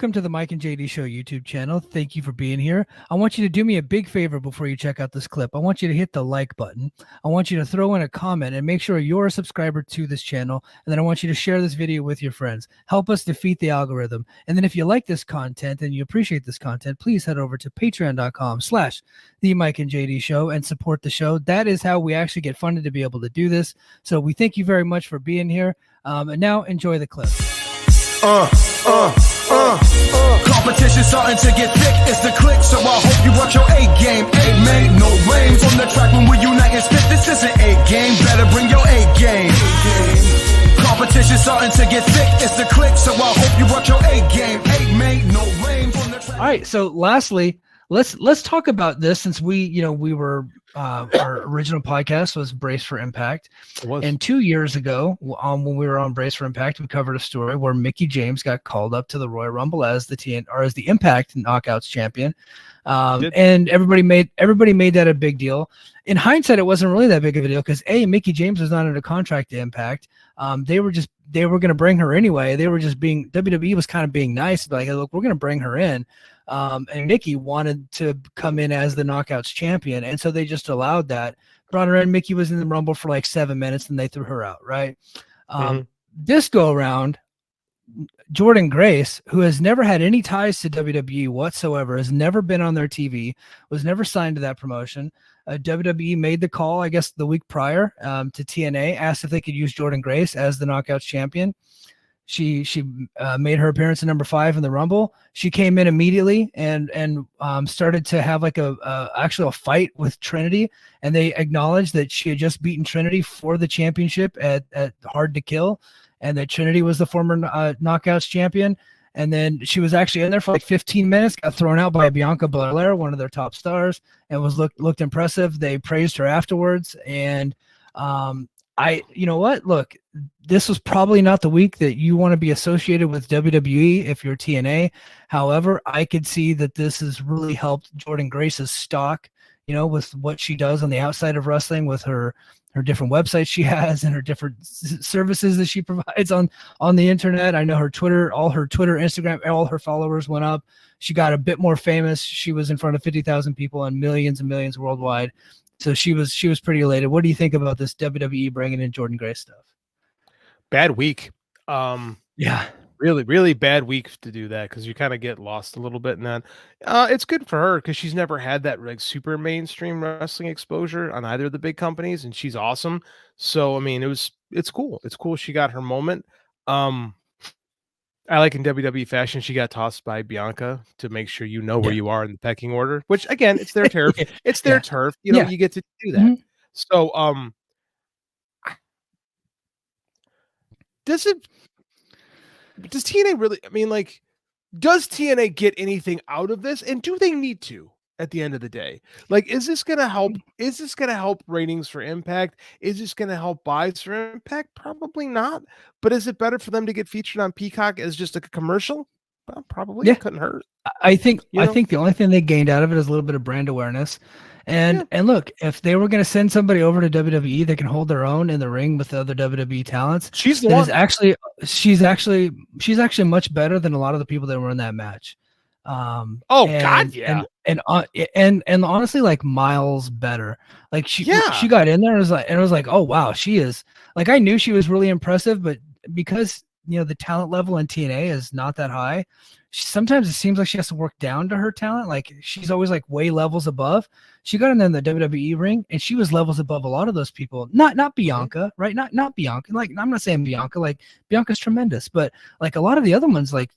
Welcome to the Mike and JD Show YouTube channel. Thank you for being here. I want you to do me a big favor before you check out this clip. I want you to hit the like button. I want you to throw in a comment and make sure you're a subscriber to this channel. And then I want you to share this video with your friends. Help us defeat the algorithm. And then if you like this content and you appreciate this content, please head over to patreon.com/the Mike and JD Show and support the show. That is how we actually get funded to be able to do this. So we thank you very much for being here. And now enjoy the clip. Competition starting to get thick, it's the click, so I hope you watch your A game. A made no rain from the track when we unite and spit. This is an A game, better bring your A game. Competition starting to get thick, it's the click, so I hope you watch your A game. A made no rain from the track. All right, so lastly, let's talk about this, since we were our original podcast was Brace for Impact. And 2 years ago, when we were on Brace for Impact, we covered a story where Mickie James got called up to the Royal Rumble as the Impact Knockouts champion. And everybody made that a big deal. In hindsight, it wasn't really that big of a deal because Mickie James was not under contract to Impact. They were going to bring her anyway. They were just WWE was kind of being nice, like, hey, look, we're going to bring her in. And Mickie wanted to come in as the Knockouts champion, and so they just allowed that. Brought her in. Mickie was in the Rumble for like 7 minutes, and they threw her out. Right. This go around, Jordynne Grace, who has never had any ties to WWE whatsoever, has never been on their TV, was never signed to that promotion. WWE made the call, I guess, the week prior to TNA, asked if they could use Jordynne Grace as the Knockouts champion. She made her appearance at number 5 in the Rumble. She came in immediately and started to have like actually a fight with Trinity, and they acknowledged that she had just beaten Trinity for the championship at Hard to Kill, and that Trinity was the former Knockouts champion. And then she was actually in there for like 15 minutes, got thrown out by Bianca Belair, one of their top stars, and looked impressive. They praised her afterwards, and you know what? Look, this was probably not the week that you want to be associated with WWE if you're TNA. However, I could see that this has really helped Jordynne Grace's stock, with what she does on the outside of wrestling, with her different websites she has and her different services that she provides on the internet. I know her Twitter, Instagram, all her followers went up. She got a bit more famous. She was in front of 50,000 people and millions worldwide. So she was pretty elated. What do you think about this WWE bringing in Jordynne Grace stuff? Bad week. Yeah. Really, really bad week to do that, because you kind of get lost a little bit in that. It's good for her because she's never had that like super mainstream wrestling exposure on either of the big companies, and she's awesome. So I mean, it's cool. It's cool she got her moment. I like in WWE fashion, she got tossed by Bianca to make sure you know where you are in the pecking order, which again, it's their turf. It's their turf. You get to do that. So does TNA really, does TNA get anything out of this? And do they need to at the end of the day? Like, is this going to help? Is this going to help ratings for Impact? Is this going to help buys for Impact? Probably not. But is it better for them to get featured on Peacock as just like a commercial? Well, probably. It couldn't hurt. I think the only thing they gained out of it is a little bit of brand awareness. And look, if they were going to send somebody over to WWE that can hold their own in the ring with the other WWE talents, she's actually much better than a lot of the people that were in that match. And honestly, like, miles better. Like she got in there and it was like, oh wow, she is, like, I knew she was really impressive, but because the talent level in TNA is not that high, sometimes it seems like she has to work down to her talent. Like, she's always like way levels above. She got in there in the WWE ring and she was levels above a lot of those people. Not Bianca, right? Not Bianca. Like, I'm not saying Bianca. Like, Bianca's tremendous, but like a lot of the other ones, there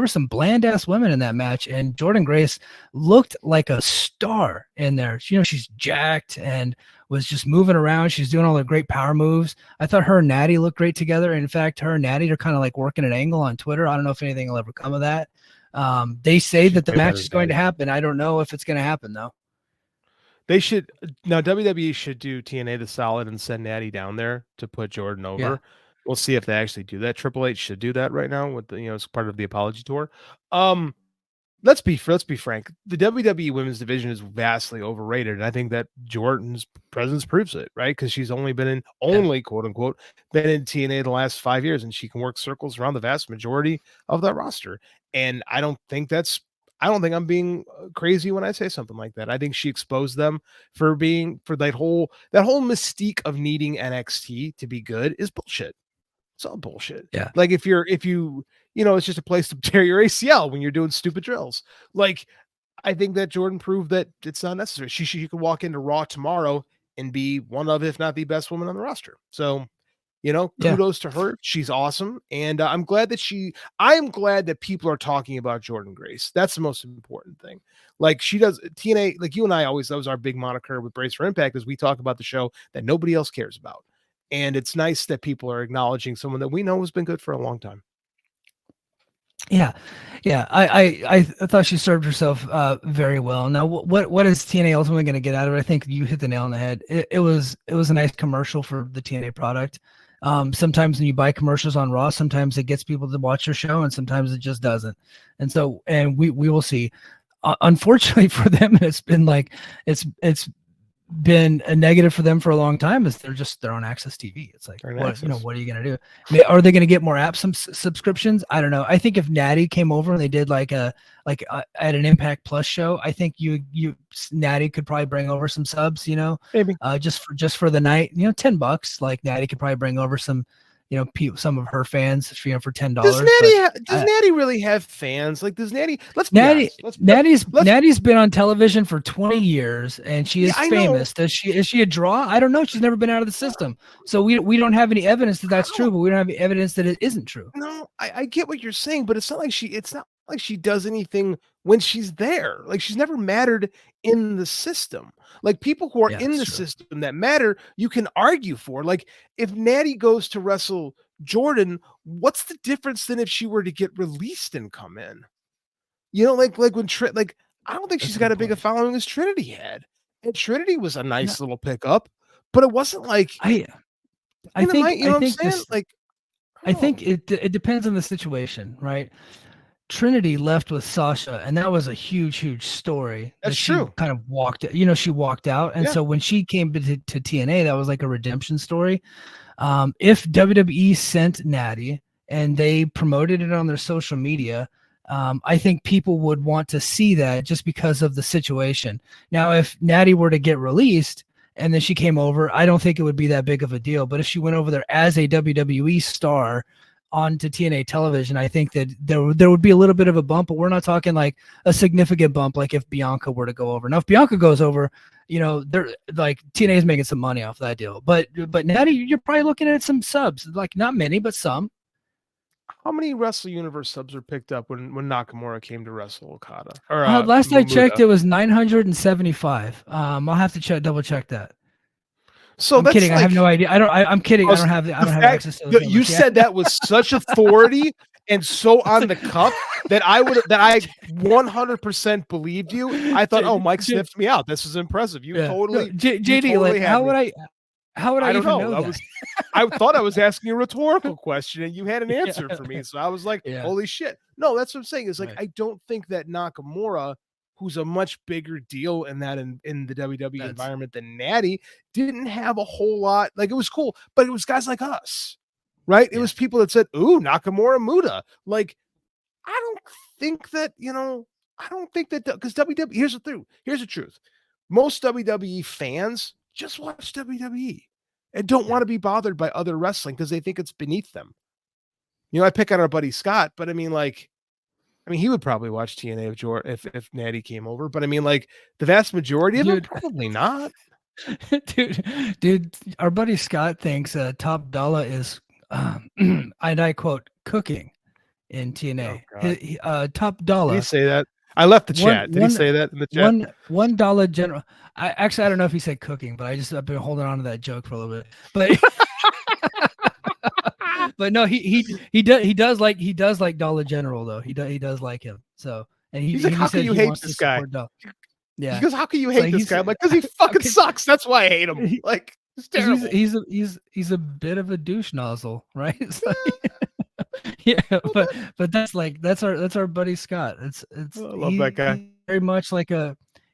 were some bland ass women in that match, and Jordynne Grace looked like a star in there. She's jacked and was just moving around. She's doing all the great power moves. I thought her and Natty looked great together. In fact, her and Natty are kind of like working an angle on Twitter. I don't know if anything will ever come of that. They say that the match is going to happen. I don't know if it's going to happen though. They should. Now WWE should do TNA the solid and send Natty down there to put Jordynne over. Yeah. We'll see if they actually do that. Triple H should do that right now with as part of the apology tour. let's be frank. The WWE women's division is vastly overrated, and I think that Jordynne's presence proves it, right? Because she's only quote unquote been in TNA the last 5 years, and she can work circles around the vast majority of that roster. And I don't think I'm being crazy when I say something like that. I think she exposed them for that whole mystique of needing NXT to be good is bullshit. It's all bullshit. Yeah. Like if you it's just a place to tear your ACL when you're doing stupid drills. Like I think that Jordynne proved that it's not necessary. She could walk into Raw tomorrow and be one of, if not the best woman on the roster. So, kudos to her. She's awesome. And I'm glad that people are talking about Jordynne Grace. That's the most important thing. Like she does TNA, like you and I always, that was our big moniker with Brace for Impact, is we talk about the show that nobody else cares about. And it's nice that people are acknowledging someone that we know has been good for a long time. Yeah. I thought she served herself very well. Now, what is TNA ultimately going to get out of it? I think you hit the nail on the head. It was a nice commercial for the TNA product. Sometimes when you buy commercials on Raw, sometimes it gets people to watch your show, and sometimes it just doesn't. And we will see. Unfortunately for them, it's been been a negative for them for a long time, is they're on Access TV. It's like, what are you going to do? Are they going to get more app subscriptions? I don't know. I think if Natty came over and they did at an Impact Plus show, I think Natty could probably bring over some subs, maybe just for the night, $10. Like Natty could probably bring over some, some of her fans, for $10. Does Natty really have fans? Like, does Natty? Natty's been on television for 20 years, and she is famous. Is she a draw? I don't know. She's never been out of the system, so we don't have any evidence that that's true. But we don't have any evidence that it isn't true. No, I get what you're saying, but it's not like she does anything when she's there. Like she's never mattered in the system. Like people who are in the system that matter, you can argue for. Like if Natty goes to wrestle Jordynne, what's the difference than if she were to get released and come in? Like when I don't think she's got a big a following as Trinity had. And Trinity was a nice little pickup, but it wasn't like I think it depends on the situation, right? Trinity left with Sasha, and that was a huge story. That's she true. Kind of walked, she walked out, and so when she came to TNA, that was like a redemption story. If WWE sent Natty and they promoted it on their social media, I think people would want to see that just because of the situation. Now, if Natty were to get released and then she came over, I don't think it would be that big of a deal. But if she went over there as a WWE star onto TNA television, I think that there would be a little bit of a bump, but we're not talking like a significant bump like if Bianca were to go over. Now, if Bianca goes over, they're like TNA is making some money off that deal. But Natty, you're probably looking at some subs, like not many, but some. How many Wrestle Universe subs were picked up when Nakamura came to wrestle Okada? Or last I checked, it was 975. I'll have to double check that. So I'm kidding. I have no idea. I'm kidding. I don't have access to those you said that with such authority and so on the cuff that I 100% believed you. I thought, Mike sniffed me out. This is impressive. You totally, JD. Totally how would I even know that? I thought I was asking a rhetorical question and you had an answer for me. So I was like, holy shit. No, that's what I'm saying. Is like, I don't think that Nakamura, who's a much bigger deal in the WWE environment than Natty, didn't have a whole lot. Like it was cool, but it was guys like us, right? It was people that said, ooh, Nakamura Muda. Like, I don't think that, because WWE, here's the truth. Most WWE fans just watch WWE and don't want to be bothered by other wrestling because they think it's beneath them. I pick on our buddy Scott, but he would probably watch TNA if Natty came over, but the vast majority of them probably not. Dude, our buddy Scott thinks Top Dollar is, and I quote, cooking in TNA. Top Dollar. Did he say that? I left the chat. Did he say that in the chat? $1 general. I don't know if he said cooking, but I've been holding on to that joke for a little bit. But but no, he does like Dollar General though. He does like him. So and he's like, how can you hate this guy? Yeah, he goes, how can you hate this guy? I'm like, because he fucking sucks. That's why I hate him. Like, it's terrible. He's a bit of a douche nozzle, right? Yeah, but that's our buddy Scott. I love that guy.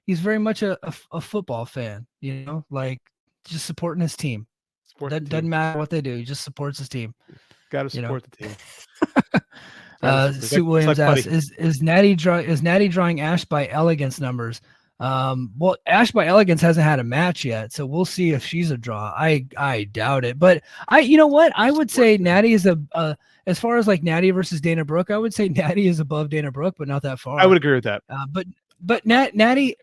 He's very much a football fan, like just supporting his team. Doesn't matter what they do, he just supports his team. Got to support the team. Sue Williams asks, is Natty drawing Ash by Elegance numbers? Well, Ash by Elegance hasn't had a match yet, so we'll see if she's a draw. I doubt it, but you know what? I would say Natty is as far as like Natty versus Dana Brooke, I would say Natty is above Dana Brooke, but not that far. I would agree with that. But Natty,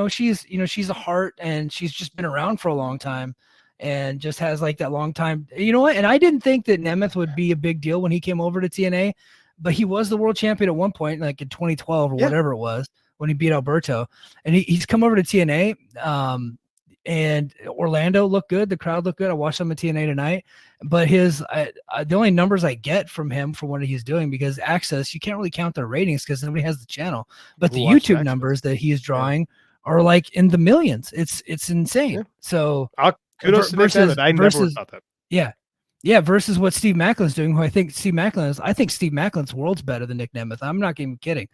she's a heart, and she's just been around for a long time, and just has like that long time. You know what? And I didn't think that Nemeth would be a big deal when he came over to TNA, but he was the world champion at one point, like in 2012 or whatever it was, when he beat Alberto. And he's come over to TNA. And Orlando looked good. The crowd looked good. I watched him at TNA tonight. But the only numbers I get from him for what he's doing, because Access, you can't really count their ratings because nobody has the channel. But the YouTube numbers that he's drawing are like in the millions. It's insane. Yeah. So kudos to Nick Nemeth. I never thought that. Yeah. Yeah, versus what Steve Macklin's doing, who I think Steve Macklin's world's better than Nick Nemeth. I'm not even kidding.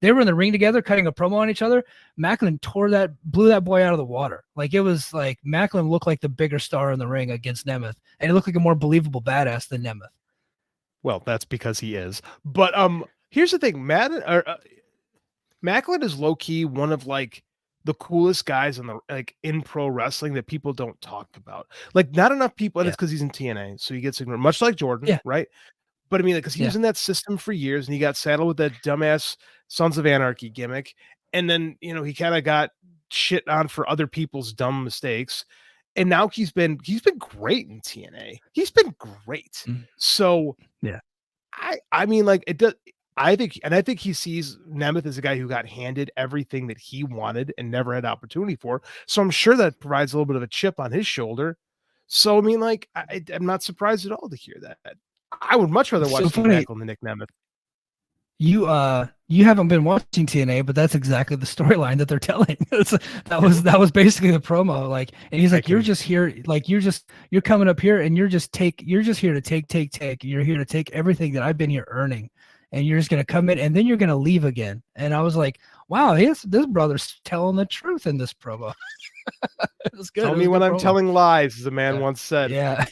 They were in the ring together, cutting a promo on each other. Macklin blew that boy out of the water. Like, it was like Macklin looked like the bigger star in the ring against Nemeth, and he looked like a more believable badass than Nemeth. Well, that's because he is. But here's the thing, Macklin is low key one of like the coolest guys in pro wrestling that people don't talk about. Like, not enough people, and it's because he's in TNA, so he gets ignored, much like Jordynne, right? But I mean, because he was in that system for years, and he got saddled with that dumbass Sons of Anarchy gimmick, and then he kind of got shit on for other people's dumb mistakes, and now he's been great in TNA. He's been great. So I mean, like, it does. I think he sees Nemeth as a guy who got handed everything that he wanted and never had opportunity for. So I'm sure that provides a little bit of a chip on his shoulder. So I mean, like, I'm not surprised at all to hear that. I would much rather watch Steve Macklin than Nick Nemeth. You haven't been watching TNA, but that's exactly the storyline that they're telling. that was basically the promo. Like, and he's like, you're just here, like you're coming up here, and you're just here to take. You're here to take everything that I've been here earning, and you're just gonna come in, and then you're gonna leave again. And I was like, wow, this brother's telling the truth in this promo. It was good. Tell me when I'm telling lies, as a man once said. Yeah.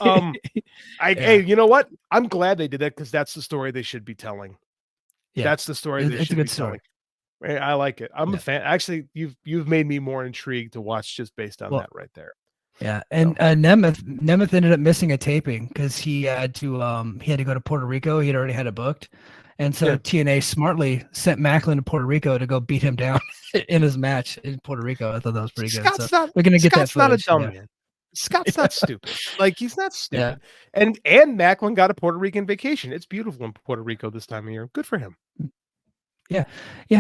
Hey, you know what? I'm glad they did that, because that's the story they should be telling. Yeah, that's the story they should be telling. I like it. I'm a fan. Actually, you've made me more intrigued to watch just based on that right there. Yeah, and Nemeth ended up missing a taping because he had to go to Puerto Rico. He had already had it booked, and so TNA smartly sent Macklin to Puerto Rico to go beat him down in his match in Puerto Rico. I thought that was pretty good. We're gonna get that footage. Scott's not a dumb man. Scott's not stupid. Like, he's not stupid. Yeah. And Macklin got a Puerto Rican vacation. It's beautiful in Puerto Rico this time of year. Good for him. Yeah.